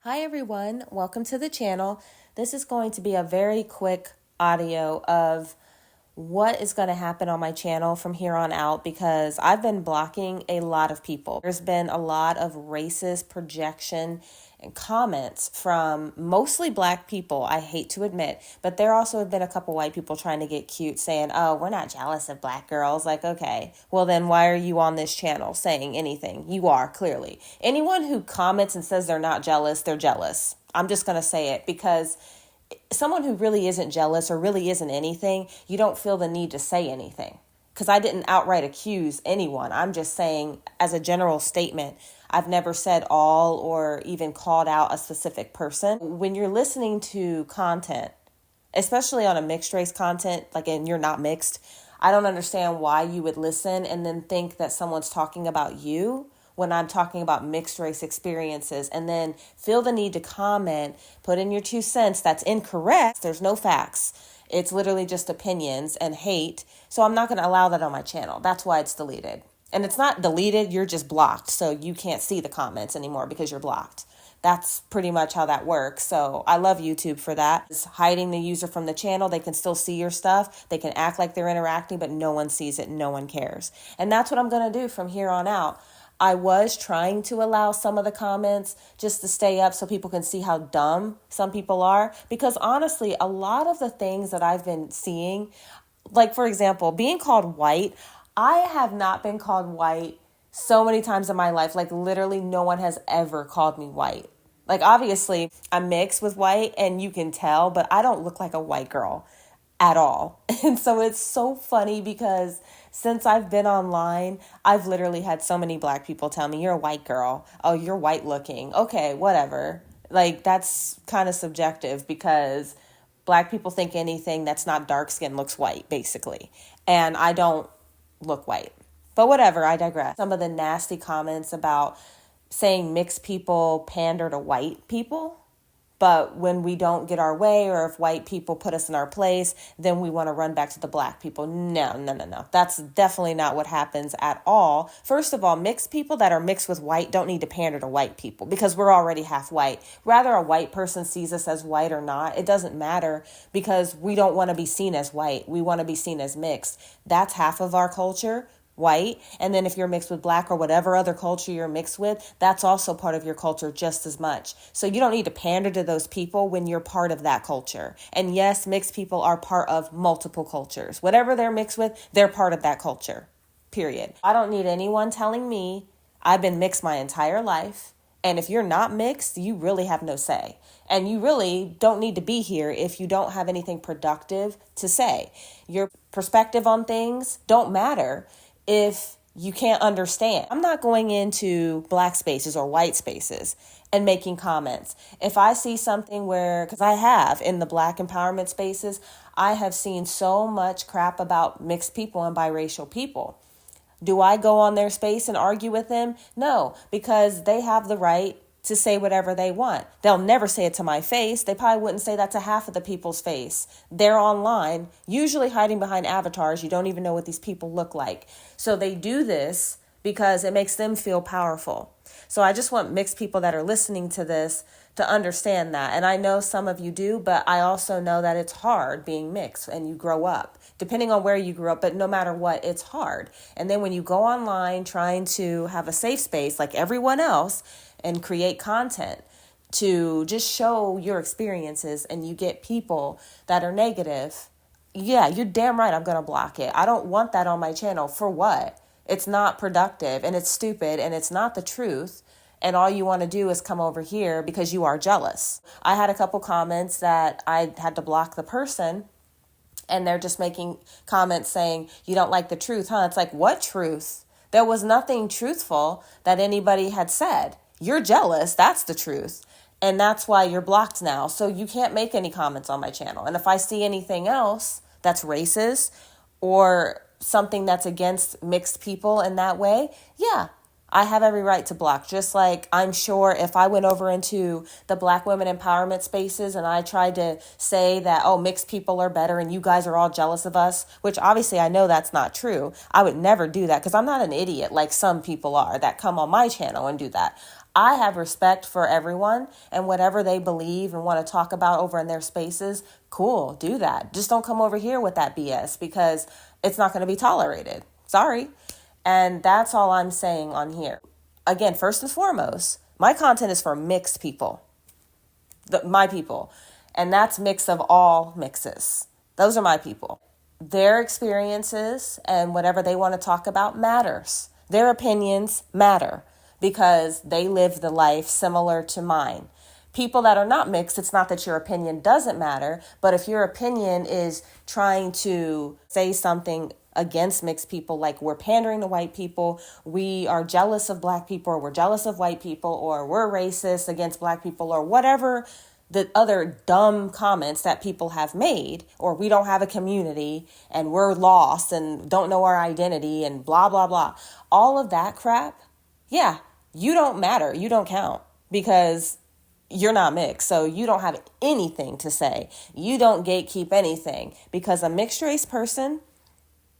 Hi everyone, welcome to the channel. This is going to be a very quick audio of what is going to happen on my channel from here on out because I've been blocking a lot of people. There's been a lot of racist projection and comments from mostly black people, I hate to admit, but there also have been a couple white people trying to get cute saying, oh, we're not jealous of black girls. Like, okay, well then why are you on this channel saying anything? You are, clearly. Anyone who comments and says they're not jealous, they're jealous. I'm just going to say it because someone who really isn't jealous or really isn't anything, you don't feel the need to say anything. Because I didn't outright accuse anyone. I'm just saying, as a general statement, I've never said all or even called out a specific person. When you're listening to content, especially on a mixed race content, like, and you're not mixed, I don't understand why you would listen and then think that someone's talking about you when I'm talking about mixed race experiences, and then feel the need to comment, put in your 2 cents. That's incorrect. There's no facts. It's literally just opinions and hate. So I'm not going to allow that on my channel. That's why it's deleted. And it's not deleted, you're just blocked. So you can't see the comments anymore because you're blocked. That's pretty much how that works. So I love YouTube for that. It's hiding the user from the channel. They can still see your stuff. They can act like they're interacting, but no one sees it. No one cares. And that's what I'm going to do from here on out. I was trying to allow some of the comments just to stay up so people can see how dumb some people are. Because honestly, a lot of the things that I've been seeing, like for example, being called white, I have not been called white so many times in my life. Like literally no one has ever called me white. Like obviously I'm mixed with white and you can tell, but I don't look like a white girl at all. And so it's so funny because since I've been online, I've literally had so many black people tell me, you're a white girl. Oh, you're white looking. Okay, whatever. Like that's kind of subjective because black people think anything that's not dark skin looks white, basically. And I don't look white. But whatever, I digress. Some of the nasty comments about saying mixed people pander to white people. But when we don't get our way or if white people put us in our place, then we want to run back to the black people. No. That's definitely not what happens at all. First of all, mixed people that are mixed with white don't need to pander to white people because we're already half white. Whether a white person sees us as white or not, it doesn't matter because we don't want to be seen as white. We want to be seen as mixed. That's half of our culture. White, and then if you're mixed with black or whatever other culture you're mixed with, that's also part of your culture just as much. So you don't need to pander to those people when you're part of that culture. And yes, mixed people are part of multiple cultures. Whatever they're mixed with, they're part of that culture, period. I don't need anyone telling me I've been mixed my entire life. And if you're not mixed, you really have no say. And you really don't need to be here if you don't have anything productive to say. Your perspective on things don't matter if you can't understand. I'm not going into black spaces or white spaces and making comments. If I see something where, because I have in the black empowerment spaces, I have seen so much crap about mixed people and biracial people. Do I go on their space and argue with them? No, because they have the right to say whatever they want. They'll never say it to my face. They probably wouldn't say that to half of the people's face. They're online, usually hiding behind avatars. You don't even know what these people look like. So they do this because it makes them feel powerful. So I just want mixed people that are listening to this to understand that. And I know some of you do, but I also know that it's hard being mixed and you grow up, depending on where you grew up. But no matter what, it's hard. And then when you go online trying to have a safe space like everyone else, and create content to just show your experiences and you get people that are negative, yeah, you're damn right I'm going to block it. I don't want that on my channel. For what? It's not productive and it's stupid and it's not the truth. And all you want to do is come over here because you are jealous. I had a couple comments that I had to block the person and they're just making comments saying, you don't like the truth, huh? It's like, what truth? There was nothing truthful that anybody had said. You're jealous. That's the truth. And that's why you're blocked now. So you can't make any comments on my channel. And if I see anything else that's racist or something that's against mixed people in that way, yeah, I have every right to block. Just like I'm sure if I went over into the black women empowerment spaces and I tried to say that, oh, mixed people are better and you guys are all jealous of us, which obviously I know that's not true. I would never do that because I'm not an idiot like some people are that come on my channel and do that. I have respect for everyone, and whatever they believe and want to talk about over in their spaces, cool, do that. Just don't come over here with that BS, because it's not going to be tolerated. Sorry. And that's all I'm saying on here. Again, first and foremost, my content is for mixed people, my people. And that's mix of all mixes. Those are my people. Their experiences and whatever they want to talk about matters. Their opinions matter because they live the life similar to mine. People that are not mixed, it's not that your opinion doesn't matter, but if your opinion is trying to say something against mixed people, like we're pandering to white people, we are jealous of black people, or we're jealous of white people, or we're racist against black people, or whatever the other dumb comments that people have made, or we don't have a community and we're lost and don't know our identity and blah, blah, blah. All of that crap, yeah, you don't matter. You don't count because you're not mixed. So you don't have anything to say. You don't gatekeep anything, because a mixed race person,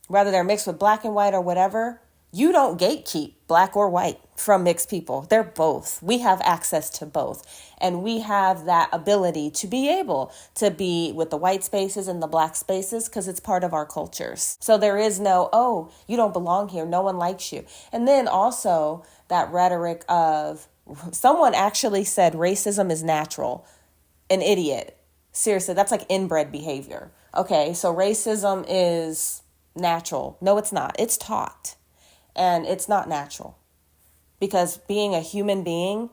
whether they're mixed with black and white or whatever, you don't gatekeep black or white from mixed people. They're both. We have access to both. And we have that ability to be able to be with the white spaces and the black spaces because it's part of our cultures. So there is no, oh, you don't belong here, no one likes you. And then also that rhetoric of, someone actually said racism is natural. An idiot. Seriously, that's like inbred behavior. Okay, so racism is natural. No, it's not. It's taught. And it's not natural, because being a human being,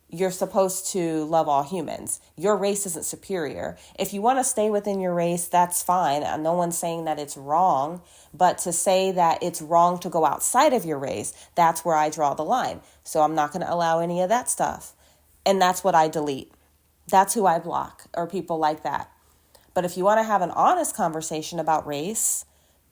you're supposed to love all humans. Your race isn't superior. If you want to stay within your race, that's fine. No one's saying that it's wrong, but to say that it's wrong to go outside of your race, that's where I draw the line. So I'm not going to allow any of that stuff. And that's what I delete. That's who I block, or people like that. But if you want to have an honest conversation about race,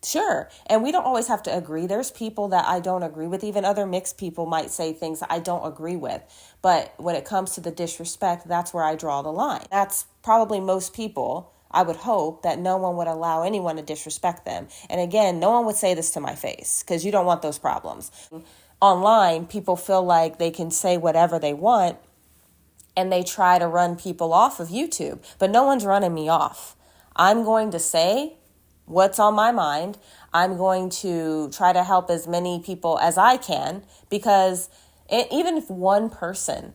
sure. And we don't always have to agree. There's people that I don't agree with. Even other mixed people might say things that I don't agree with. But when it comes to the disrespect, that's where I draw the line. That's probably most people. I would hope that no one would allow anyone to disrespect them. And again, no one would say this to my face, because you don't want those problems. Online, people feel like they can say whatever they want, and they try to run people off of YouTube. But no one's running me off. I'm going to say what's on my mind. I'm going to try to help as many people as I can, because even if one person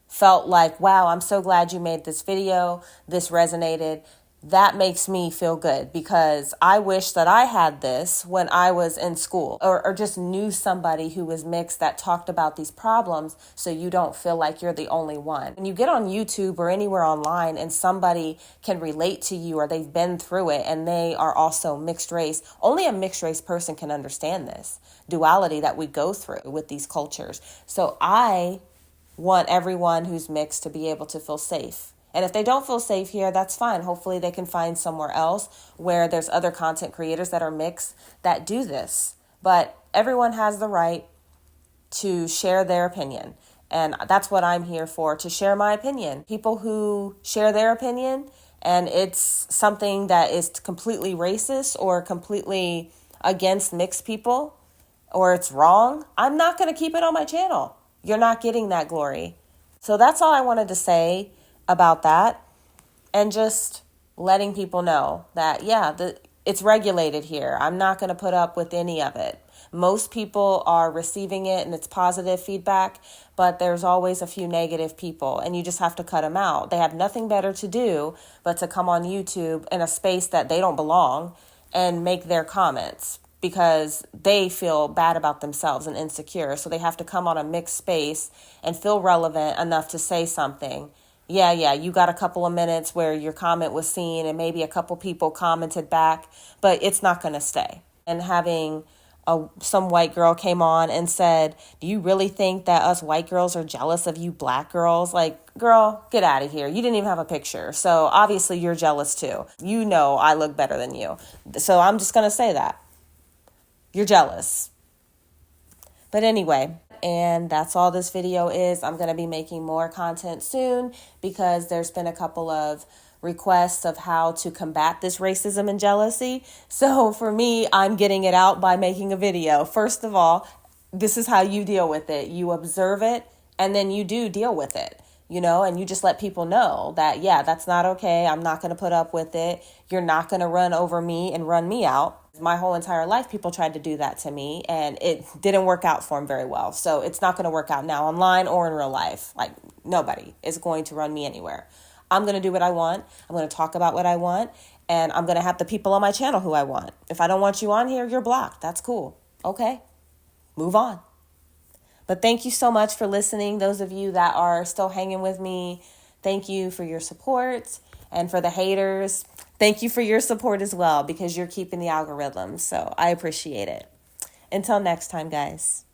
felt like, wow, I'm so glad you made this video, this resonated, that makes me feel good, because I wish that I had this when I was in school, or just knew somebody who was mixed that talked about these problems, so you don't feel like you're the only one. When you get on YouTube or anywhere online and somebody can relate to you, or they've been through it and they are also mixed race, only a mixed race person can understand this duality that we go through with these cultures. So I want everyone who's mixed to be able to feel safe. And if they don't feel safe here, that's fine. Hopefully they can find somewhere else where there's other content creators that are mixed that do this. But everyone has the right to share their opinion. And that's what I'm here for, to share my opinion. People who share their opinion and it's something that is completely racist or completely against mixed people, or it's wrong, I'm not going to keep it on my channel. You're not getting that glory. So that's all I wanted to say about that, and just letting people know that, yeah, it's regulated here. I'm not going to put up with any of it. Most people are receiving it and it's positive feedback, but there's always a few negative people, and you just have to cut them out. They have nothing better to do but to come on YouTube in a space that they don't belong and make their comments, because they feel bad about themselves and insecure. So they have to come on a mixed space and feel relevant enough to say something. Yeah, you got a couple of minutes where your comment was seen and maybe a couple people commented back, but it's not going to stay. And having some white girl came on and said, do you really think that us white girls are jealous of you black girls? Like, girl, get out of here. You didn't even have a picture. So obviously you're jealous too. You know I look better than you. So I'm just going to say that. You're jealous. But anyway, and that's all this video is. I'm going to be making more content soon, because there's been a couple of requests of how to combat this racism and jealousy. So for me, I'm getting it out by making a video. First of all, this is how you deal with it. You observe it And then you do deal with it, and you just let people know that, yeah, that's not okay. I'm not going to put up with it. You're not going to run over me and run me out. My whole entire life, people tried to do that to me, and it didn't work out for them very well. So it's not going to work out now online or in real life. Like, nobody is going to run me anywhere. I'm going to do what I want. I'm going to talk about what I want, and I'm going to have the people on my channel who I want. If I don't want you on here, you're blocked. That's cool. Okay, move on. But thank you so much for listening. Those of you that are still hanging with me, thank you for your support. And for the haters, thank you for your support as well, because you're keeping the algorithm. So I appreciate it. Until next time, guys.